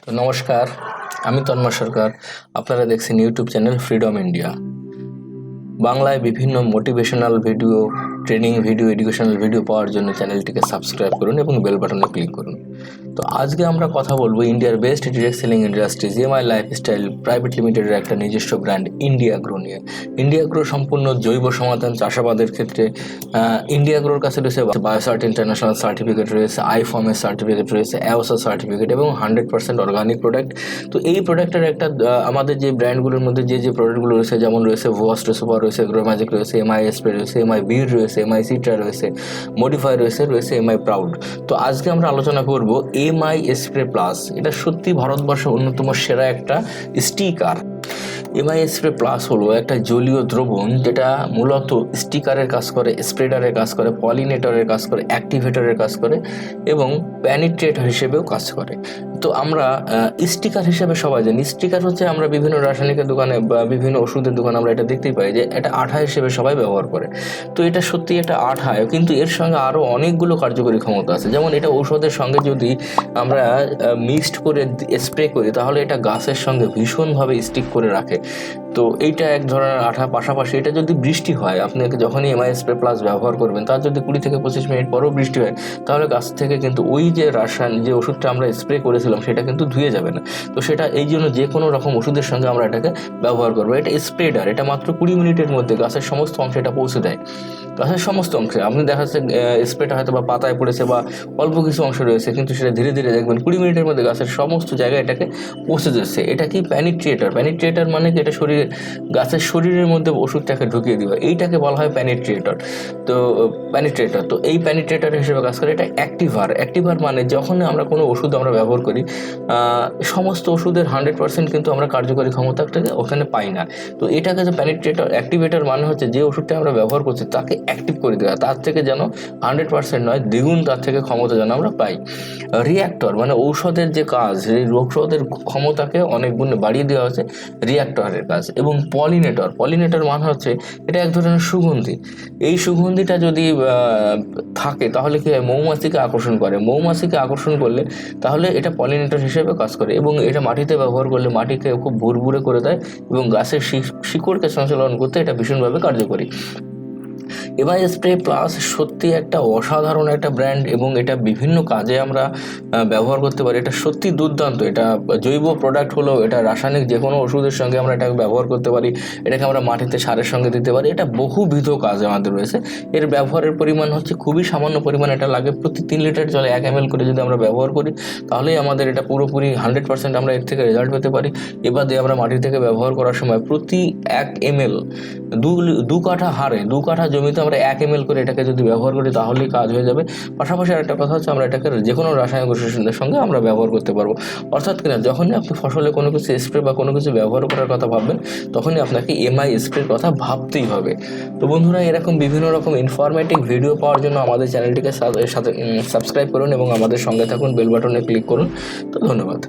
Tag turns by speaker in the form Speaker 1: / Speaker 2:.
Speaker 1: তো নমস্কার, আমি তন্ময় সরকার। আপনারা দেখছেন ইউটিউব চ্যানেল ফ্রিডম ইন্ডিয়া। বাংলায় বিভিন্ন motivational video, training video, educational video পাওয়ার জন্য চ্যানেলটিকে সাবস্ক্রাইব করুন এবং বেল বাটনে ক্লিক করুন। তো আজকে আমরা কথা বলবো ইন্ডিয়ার best direct selling industries lifestyle private লিমিটেডের একটা নিজস্ব ব্র্যান্ড ইন্ডিয়াগ্রো নিয়ে। ইন্ডিয়াগ্রো সম্পূর্ণ জৈব সমাধান চাষাবাদের ক্ষেত্রে ইন্ডিয়াগ্রোর কাছে রয়েছে বায়োসার্ট ইন্টারন্যাশনাল সার্টিফিকেট রয়েছে, আইফর্মের সার্টিফিকেট রয়েছে, অ্যাওসা সার্টিফিকেট এবং 100% অর্গানিক প্রোডাক্ট। তো এই প্রোডাক্টের একটা আমাদের যে ব্র্যান্ডগুলোর মধ্যে যে প্রোডাক্টগুলো রয়েছে, যেমন রয়েছে ভোয়াস্ট সুপার রয়েছে, গ্রোম্যাজিক রয়েছে, এমআই স্প্রে রয়েছে, এমআই বির রয়েছে, এমআই সিট্রা রয়েছে, মডিফাই রয়েছে এমআই প্রাউড। তো আজকে আমরা আলোচনা করব এমআই স্প্রে প্লাস। এটা সত্যি ভারতবর্ষের অন্যতম সেরা একটা স্টিকার। এমআই স্প্রে প্লাস হলো একটা জলীয় দ্রবণ যেটা মূলত স্টিকারের কাজ করে, স্প্রেডারের কাজ করে, পলিনেটরের কাজ করে, অ্যাক্টিভেটরের কাজ করে এবং প্যানিট্রেটর হিসেবেও কাজ করে। তো আমরা স্টিকার হিসেবে সবাই জানি, স্টিকার হচ্ছে আমরা বিভিন্ন রাসায়নিকের দোকানে বা বিভিন্ন ওষুধের দোকানে আমরা এটা দেখতেই পাই যে এটা আঠা হিসেবে সবাই ব্যবহার করে। তো এটা সত্যি একটা আঠায়, কিন্তু এর সঙ্গে আরও অনেকগুলো কার্যকরী ক্ষমতা আছে। যেমন এটা ঔষধের সঙ্গে যদি আমরা মিক্সড করে স্প্রে করি তাহলে এটা গাছের সঙ্গে ভীষণভাবে স্টিক করে রাখে। তো এইটা এক ধরনের আঠা। পাশাপাশি এটা যদি বৃষ্টি হয়, আপনি যখনই এমআই স্প্রে প্লাস ব্যবহার করবেন তার যদি 20 থেকে 25 মিনিট পরেও বৃষ্টি হয় তাহলে গাছ থেকে কিন্তু ওই যে যে ওষুধটা আমরা স্প্রে করেছিলাম সেটা কিন্তু ধুয়ে যাবে না। তো সেটা এই জন্য যে কোনো রকম ওষুধের সঙ্গে আমরা এটাকে ব্যবহার করবো। এটা স্প্রেডার, এটা মাত্র 20 মিনিটের মধ্যে গাছের সমস্ত অংশে এটা পৌঁছে দেয়। গাছের সমস্ত অংশে আপনি দেখা যাচ্ছে স্প্রেটা হয়তো বা পাতায় পড়েছে বা অল্প কিছু অংশ রয়েছে, কিন্তু সেটা ধীরে ধীরে দেখবেন 20 মিনিটের মধ্যে গাছের সমস্ত জায়গায় এটাকে পৌঁছে যাচ্ছে। এটা কি প্যানিট্রেটর মানে কি এটা গাছের শরীরের মধ্যে ওষুধটাকে ঢুকিয়ে দেওয়া, এইটাকে বলা হয় প্যানিট্রেটর। তো এই প্যানিট্রেটর হিসেবে কাজ করে। এটা অ্যাক্টিভার মানে যখন আমরা কোনো ওষুধ আমরা ব্যবহার করি, সমস্ত ওষুধের 100% কিন্তু আমরা কার্যকরী ক্ষমতাটাকে ওখানে পাই না। তো এটাকে যে অ্যাক্টিভেটর মানে হচ্ছে যে ওষুধটা আমরা ব্যবহার করছি তাকে অ্যাক্টিভ করে দেওয়া, তার থেকে যেন 100% নয়, দ্বিগুণ তার থেকে ক্ষমতা যেন আমরা পাই। রিঅ্যাক্টর মানে ঔষধের যে কাজ, এই ঔষধের ক্ষমতাকে অনেক গুণে বাড়িয়ে দেওয়া হচ্ছে রিঅ্যাক্টরের কাজ। এবং পলিনেটর মানে হচ্ছে এটা এক ধরনের সুগন্ধি। এই সুগন্ধিটা যদি থাকে তাহলে কি হয়, মৌমাছিকে আকর্ষণ করে। মৌমাছিকে আকর্ষণ করলে তাহলে এটা পলিনেটর হিসেবে কাজ করে। এবং এটা মাটিতে ব্যবহার করলে মাটিকে খুব ভুরভুরে করে দেয় এবং গাছের শিকড়কে সঞ্চালন করতে এটা ভীষণভাবে কার্যকরী। এমআই স্প্রে প্লাস সত্যি একটা অসাধারণ একটা ব্র্যান্ড এবং এটা বিভিন্ন কাজে আমরা ব্যবহার করতে পারি। এটা সত্যি দুর্দান্ত। এটা জৈব প্রোডাক্ট হলেও এটা রাসায়নিক যে কোনো ওষুধের সঙ্গে আমরা এটাকে ব্যবহার করতে পারি। এটাকে আমরা মাটিতে সারের সঙ্গে দিতে পারি। এটা বহুবিধ কাজ আমাদের রয়েছে। এর ব্যবহারের পরিমাণ হচ্ছে খুবই সামান্য পরিমাণ। এটা লাগে প্রতি 3 লিটার জলে 1 ml করে যদি আমরা ব্যবহার করি তাহলেই আমাদের এটা পুরোপুরি 100% আমরা এর থেকে রেজাল্ট পেতে পারি। এবার দিয়ে আমরা মাটি থেকে ব্যবহার করার সময় প্রতি 1 ml 2 কাঠা হারে 2 কাঠা জমিতে আমরা 1 ml করে এটাকে যদি ব্যবহার করি তাহলেই কাজ হয়ে যাবে। পাশাপাশি আরেকটা কথা হচ্ছে আমরা এটাকে যে কোনো রাসায়নিক ওষুধের সঙ্গে আমরা ব্যবহার করতে পারবো। অর্থাৎ কিনা যখনই আপনি ফসলে কোনো কিছু স্প্রে বা কোনো কিছু ব্যবহার করার কথা ভাববেন তখনই আপনাকে এমআই স্প্রের কথা ভাবতেই হবে। তো বন্ধুরা, এরকম বিভিন্ন রকম ইনফরমেটিভ ভিডিও পাওয়ার জন্য আমাদের চ্যানেলটিকে সাবস্ক্রাইব করুন এবং আমাদের সঙ্গে থাকুন, বেল বাটনে ক্লিক করুন। তো ধন্যবাদ।